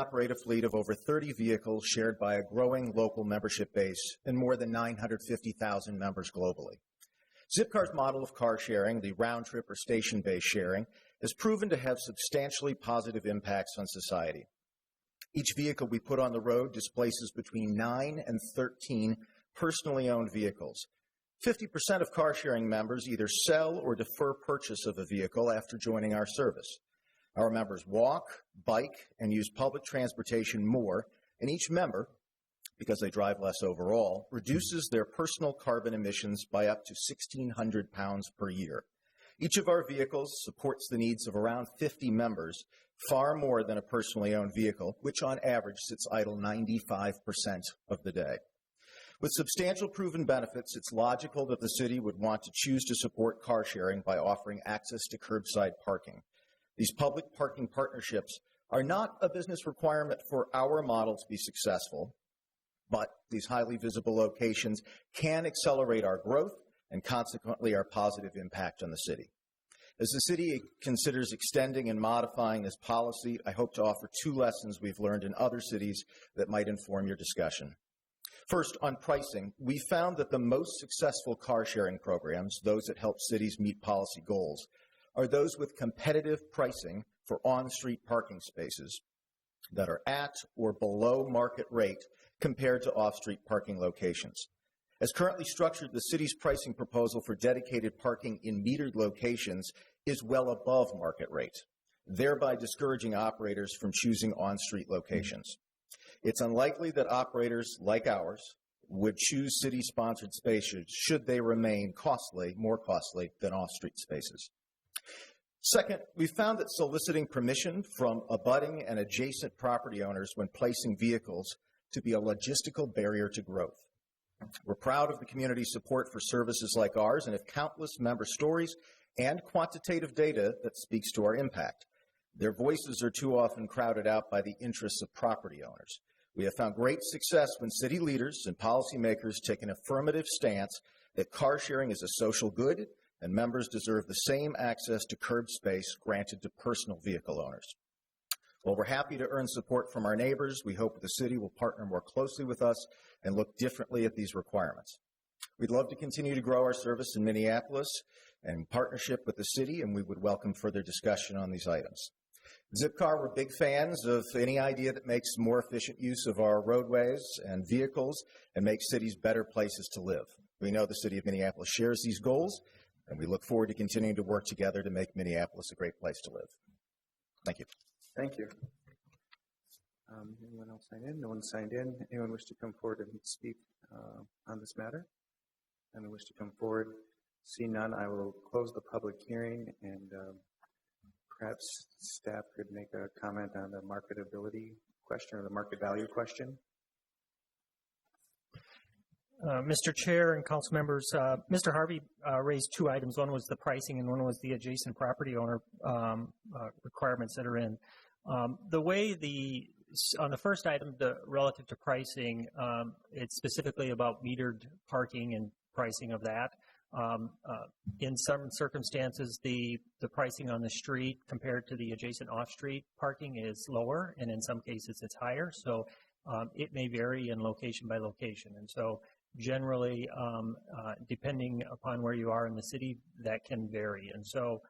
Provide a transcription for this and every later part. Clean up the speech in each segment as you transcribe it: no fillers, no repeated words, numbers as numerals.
operate a fleet of over 30 vehicles shared by a growing local membership base and more than 950,000 members globally. Zipcar's model of car sharing, the round-trip or station-based sharing, has proven to have substantially positive impacts on society. Each vehicle we put on the road displaces between 9 and 13 personally owned vehicles. 50% of car-sharing members either sell or defer purchase of a vehicle after joining our service. Our members walk, bike, and use public transportation more, and each member, because they drive less overall, reduces their personal carbon emissions by up to 1,600 pounds per year. Each of our vehicles supports the needs of around 50 members, far more than a personally owned vehicle, which on average sits idle 95% of the day. With substantial proven benefits, it's logical that the city would want to choose to support car sharing by offering access to curbside parking. These public parking partnerships are not a business requirement for our model to be successful, but these highly visible locations can accelerate our growth and consequently our positive impact on the city. As the city considers extending and modifying this policy, I hope to offer 2 lessons we've learned in other cities that might inform your discussion. First, on pricing, we found that the most successful car-sharing programs, those that help cities meet policy goals, are those with competitive pricing for on-street parking spaces that are at or below market rate compared to off-street parking locations. As currently structured, the city's pricing proposal for dedicated parking in metered locations is well above market rate, thereby discouraging operators from choosing on-street locations. It's unlikely that operators like ours would choose city-sponsored spaces should they remain more costly than off-street spaces. Second, we found that soliciting permission from abutting and adjacent property owners when placing vehicles to be a logistical barrier to growth. We're proud of the community's support for services like ours and have countless member stories and quantitative data that speaks to our impact. Their voices are too often crowded out by the interests of property owners. We have found great success when city leaders and policymakers take an affirmative stance that car sharing is a social good and members deserve the same access to curb space granted to personal vehicle owners. While we're happy to earn support from our neighbors, we hope the city will partner more closely with us and look differently at these requirements. We'd love to continue to grow our service in Minneapolis in partnership with the city, and we would welcome further discussion on these items. Zipcar, we're big fans of any idea that makes more efficient use of our roadways and vehicles and makes cities better places to live. We know the city of Minneapolis shares these goals, and we look forward to continuing to work together to make Minneapolis a great place to live. Thank you. Thank you. Anyone else signed in? No one signed in. Anyone wish to come forward and speak on this matter? Anyone wish to come forward? See none, I will close the public hearing, and perhaps staff could make a comment on the marketability question or the market value question. Mr. Chair and council members, Mr. Harvey raised 2 items. One was the pricing and one was the adjacent property owner requirements that are in. The way on the first item, relative to pricing, it's specifically about metered parking and pricing of that. In some circumstances, the pricing on the street compared to the adjacent off-street parking is lower, and in some cases it's higher. So it may vary in location by location. And so generally, depending upon where you are in the city, that can vary. And so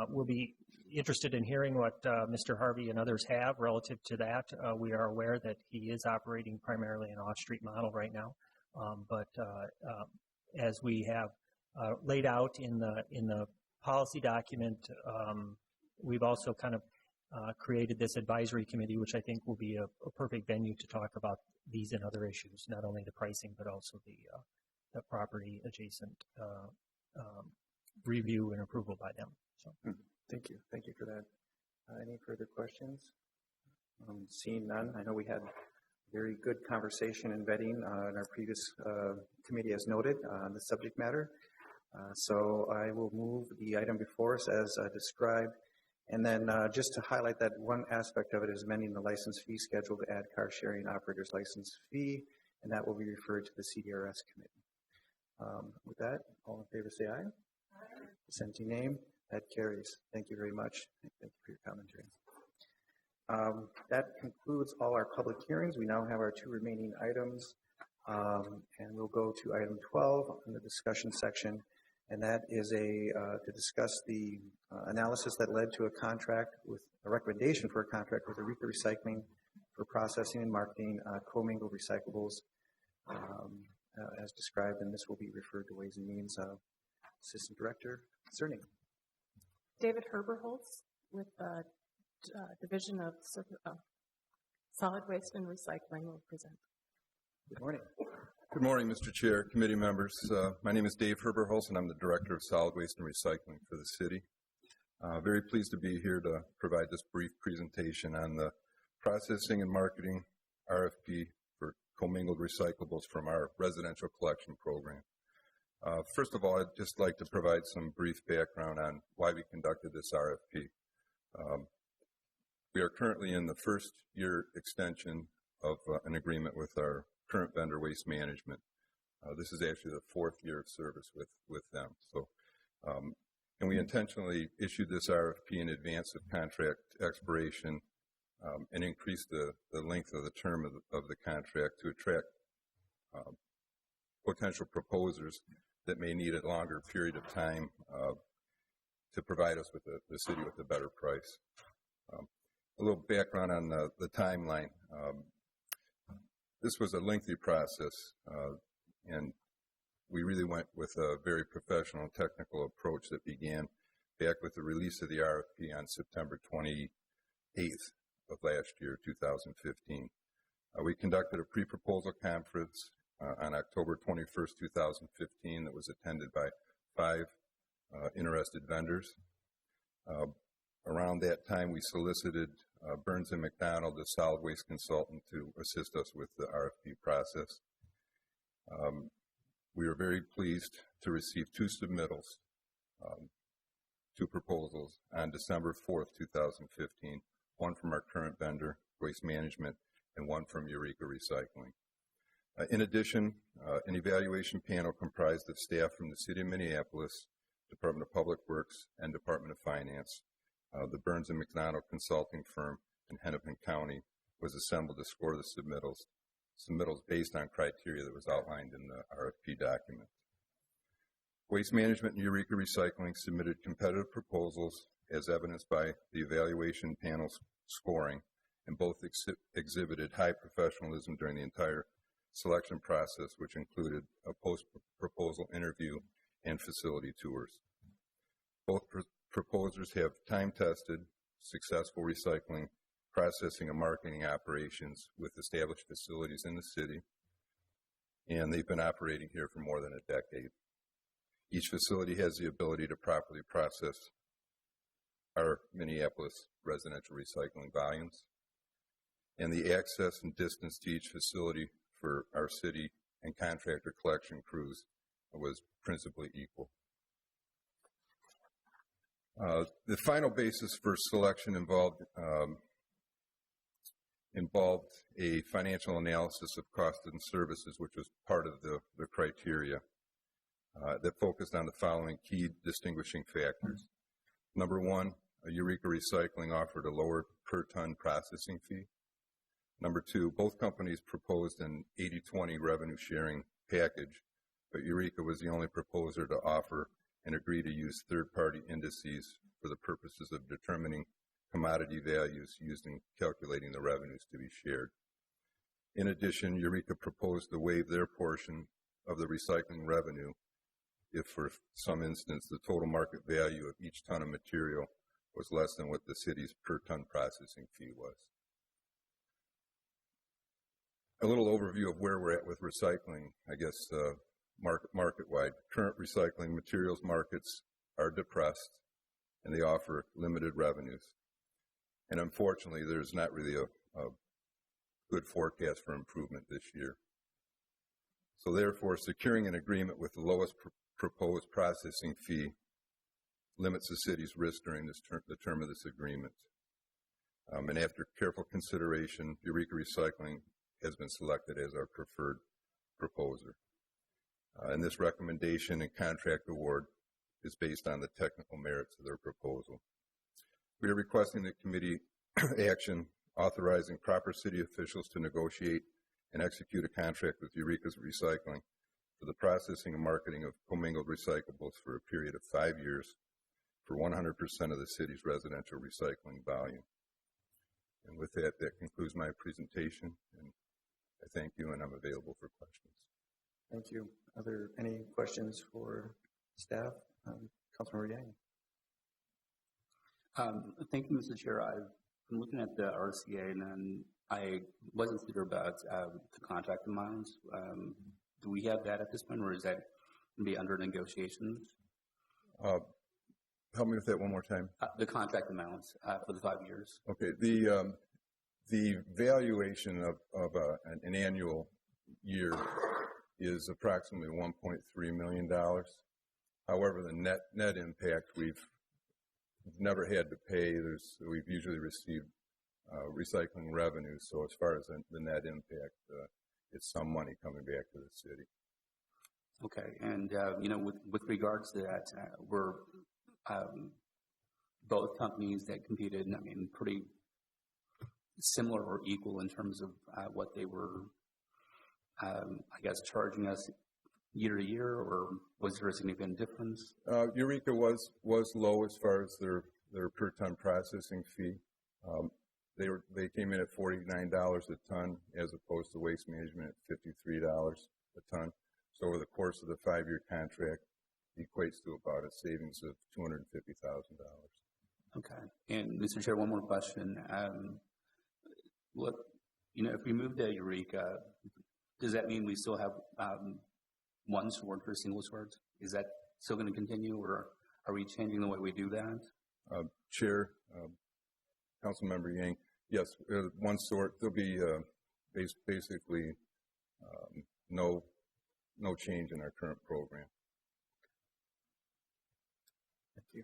we'll be interested in hearing what Mr. Harvey and others have relative to that. We are aware that he is operating primarily an off-street model right now, but as we have laid out in the policy document, we've also kind of created this advisory committee, which I think will be a perfect venue to talk about these and other issues, not only the pricing, but also the property adjacent review and approval by them. So. Thank you. Thank you for that. Any further questions? Seeing none, I know we had very good conversation and vetting in our previous committee as noted on the subject matter. So I will move the item before us as described. And then just to highlight that one aspect of it is amending the license fee schedule to add car sharing operators license fee, and that will be referred to the CDRS committee. With that, all in favor say aye. Aye. Dissenting name, that carries. Thank you very much. Thank you for your commentary. That concludes all our public hearings. We now have our two remaining items, and we'll go to item 12 in the discussion section, and that is to discuss the analysis that led to a recommendation for a contract with Eureka Recycling for processing and marketing commingled recyclables as described, and this will be referred to Ways and Means Assistant Director Cerny. David Herberholz with the Division of Solid Waste and Recycling will present. Good morning. Good morning, Mr. Chair, committee members. My name is Dave Herberholz, and I'm the Director of Solid Waste and Recycling for the city. Very pleased to be here to provide this brief presentation on the processing and marketing RFP for commingled recyclables from our residential collection program. First of all, I'd just like to provide some brief background on why we conducted this RFP. We are currently in the first year extension of an agreement with our current vendor, Waste Management. This is actually the fourth year of service with them. So, and we intentionally issued this RFP in advance of contract expiration and increased the length of the term of the contract to attract potential proposers that may need a longer period of time to provide us with the city with a better price. A little background on the timeline. This was a lengthy process, and we really went with a very professional and technical approach that began back with the release of the RFP on September 28th of last year, 2015. We conducted a pre-proposal conference on October 21st, 2015 that was attended by 5 interested vendors. Around that time, we solicited Burns & McDonnell, the solid waste consultant, to assist us with the RFP process. We were very pleased to receive 2 submittals, 2 proposals on December 4th, 2015, one from our current vendor, Waste Management, and one from Eureka Recycling. In addition, an evaluation panel comprised of staff from the City of Minneapolis, Department of Public Works, and Department of Finance. The Burns & McDonnell consulting firm in Hennepin County was assembled to score the submittals based on criteria that was outlined in the RFP document. Waste Management and Eureka Recycling submitted competitive proposals as evidenced by the evaluation panel's scoring, and both exhibited high professionalism during the entire selection process, which included a post-proposal interview and facility tours. Both proposers have time-tested, successful recycling, processing, and marketing operations with established facilities in the city, and they've been operating here for more than a decade. Each facility has the ability to properly process our Minneapolis residential recycling volumes, and the access and distance to each facility for our city and contractor collection crews was principally equal. The final basis for selection involved a financial analysis of cost and services, which was part of the criteria that focused on the following key distinguishing factors. Number one, Eureka Recycling offered a lower per ton processing fee. Number two, both companies proposed an 80-20 revenue sharing package, but Eureka was the only proposer to offer and agree to use third-party indices for the purposes of determining commodity values used in calculating the revenues to be shared. In addition, Eureka proposed to waive their portion of the recycling revenue if, for some instance, the total market value of each ton of material was less than what the city's per ton processing fee was. A little overview of where we're at with recycling, I guess, market-wide. Current recycling materials markets are depressed, and they offer limited revenues. And unfortunately, there's not really a good forecast for improvement this year. So therefore, securing an agreement with the lowest proposed processing fee limits the city's risk during the term of this agreement. And after careful consideration, Eureka Recycling has been selected as our preferred proposer. And this recommendation and contract award is based on the technical merits of their proposal. We are requesting that committee action authorizing proper city officials to negotiate and execute a contract with Eureka Recycling for the processing and marketing of commingled recyclables for a period of 5 years for 100% of the city's residential recycling volume. And with that, that concludes my presentation, and I thank you, and I'm available for questions. Thank you. Are there any questions for staff? Councilmember Yang. Thank you, Mr. Chair. I've been looking at the RCA, and then I wasn't clear about the contract amounts. Do we have that at this point, or is that going to be under negotiations? Help me with that one more time. The contract amounts for the 5 years. Okay. The valuation of an annual year is approximately $1.3 million. However, the net impact, we've never had to pay. We've usually received recycling revenue. So as far as the net impact, it's some money coming back to the city. Okay. And, with regards to that, we're both companies that competed, pretty similar or equal in terms of what they were, charging us year to year, or was there a significant difference? Eureka was low as far as their per ton processing fee. They came in at $49 a ton as opposed to Waste Management at $53 a ton. So over the course of the 5-year contract, it equates to about a savings of $250,000. Okay. And Mr. Chair, one more question. If we move to Eureka, does that mean we still have one sort for single sorts? Is that still going to continue, or are we changing the way we do that? Chair, Councilmember Yang, yes, one sort. There'll be basically no change in our current program. Thank you.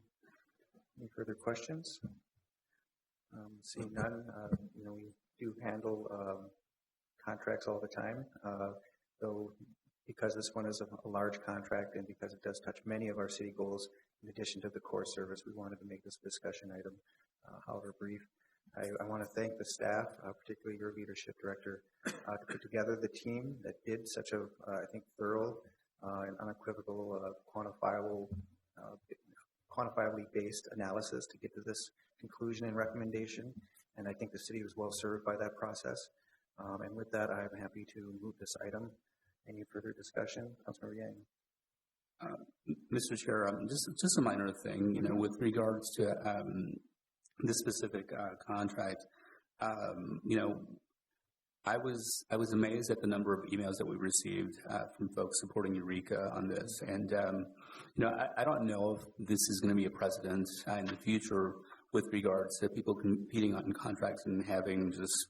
Any further questions? Seeing none, we do handle contracts all the time, though because this one is a large contract and because it does touch many of our city goals, in addition to the core service, we wanted to make this discussion item, however brief. I want to thank the staff, particularly your leadership director, to put together the team that did such a, thorough and unequivocal, quantifiably based analysis to get to this conclusion and recommendation. And I think the city was well served by that process. And with that, I'm happy to move this item. Any further discussion? Councilmember Yang. Mr. Chair, just a minor thing, with regards to this specific contract, I was amazed at the number of emails that we received from folks supporting Eureka on this. And, I don't know if this is going to be a precedent in the future with regards to people competing on contracts and having just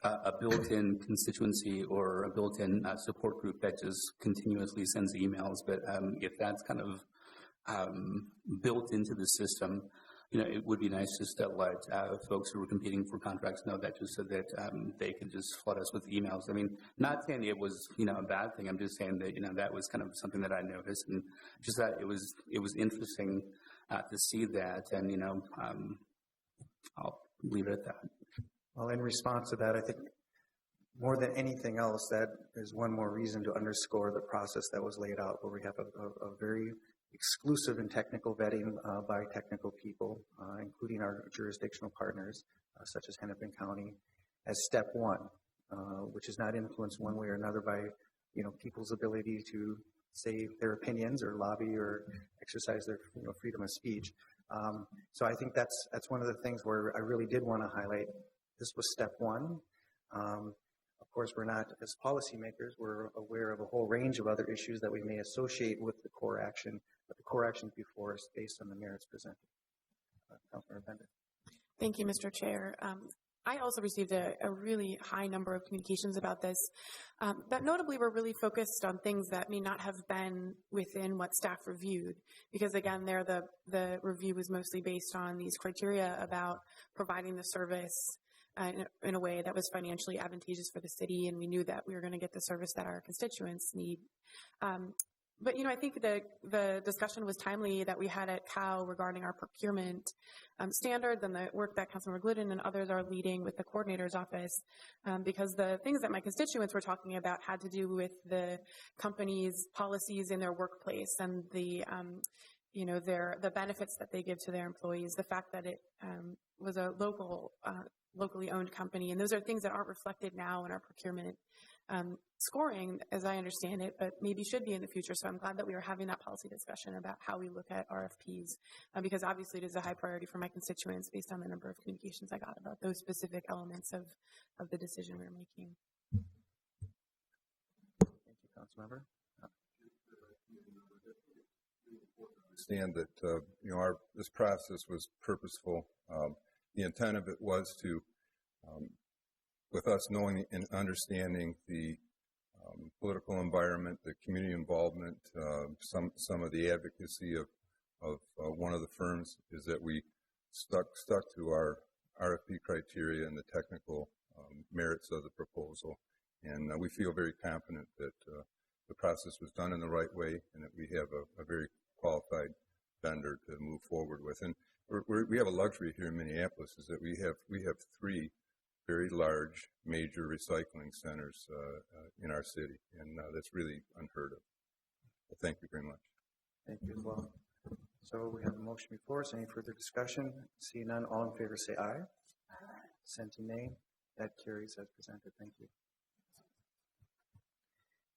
a built-in constituency or a built-in support group that just continuously sends emails. But if that's kind of built into the system, it would be nice just to let folks who are competing for contracts know that, just so that they could just flood us with emails. Not saying it was, a bad thing. I'm just saying that, that was kind of something that I noticed, and just that it was interesting to see that. And, I'll leave it at that. Well, in response to that, I think more than anything else, that is one more reason to underscore the process that was laid out, where we have a very exclusive and technical vetting by technical people, including our jurisdictional partners, such as Hennepin County, as step one, which is not influenced one way or another by, people's ability to say their opinions or lobby or exercise their freedom of speech. So I think that's one of the things where I really did want to highlight. This was step one. Of course, we're not, as policymakers, we're aware of a whole range of other issues that we may associate with the core action, but the core action before us based on the merits presented. Councilmember Bender. Thank you, Mr. Chair. I also received a really high number of communications about this that notably were really focused on things that may not have been within what staff reviewed, because again, the review was mostly based on these criteria about providing the service in a way that was financially advantageous for the city, and we knew that we were going to get the service that our constituents need. But, I think the discussion was timely that we had at Cal regarding our procurement standards and the work that Councilmember Glidden and others are leading with the coordinator's office, because the things that my constituents were talking about had to do with the company's policies in their workplace and the benefits that they give to their employees, the fact that it was a locally owned company. And those are things that aren't reflected now in our procurement scoring, as I understand it, but maybe should be in the future. So I'm glad that we are having that policy discussion about how we look at RFPs, because obviously it is a high priority for my constituents based on the number of communications I got about those specific elements of the decision we're making. Thank you, Councilmember. Understand that this process was purposeful. The intent of it was to, with us knowing and understanding the political environment, the community involvement, some of the advocacy of one of the firms, is that we stuck to our RFP criteria and the technical merits of the proposal, and we feel very confident that the process was done in the right way and that we have a very qualified vendor to move forward with. And we have a luxury here in Minneapolis, is that we have 3 very large major recycling centers in our city, and that's really unheard of. Well, thank you very much. Thank you as well. So we have a motion before us. Any further discussion? Seeing none, all in favor say aye. Aye. Dissenting nay. That carries as presented. Thank you.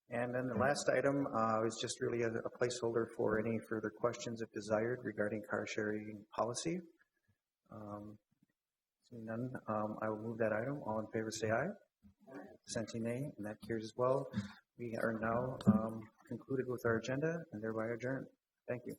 And then the last item is just really a placeholder for any further questions if desired regarding car sharing policy. Seeing none, I will move that item. All in favor say aye. Dissenting nay, and that carries as well. We are now concluded with our agenda and thereby adjourned. Thank you.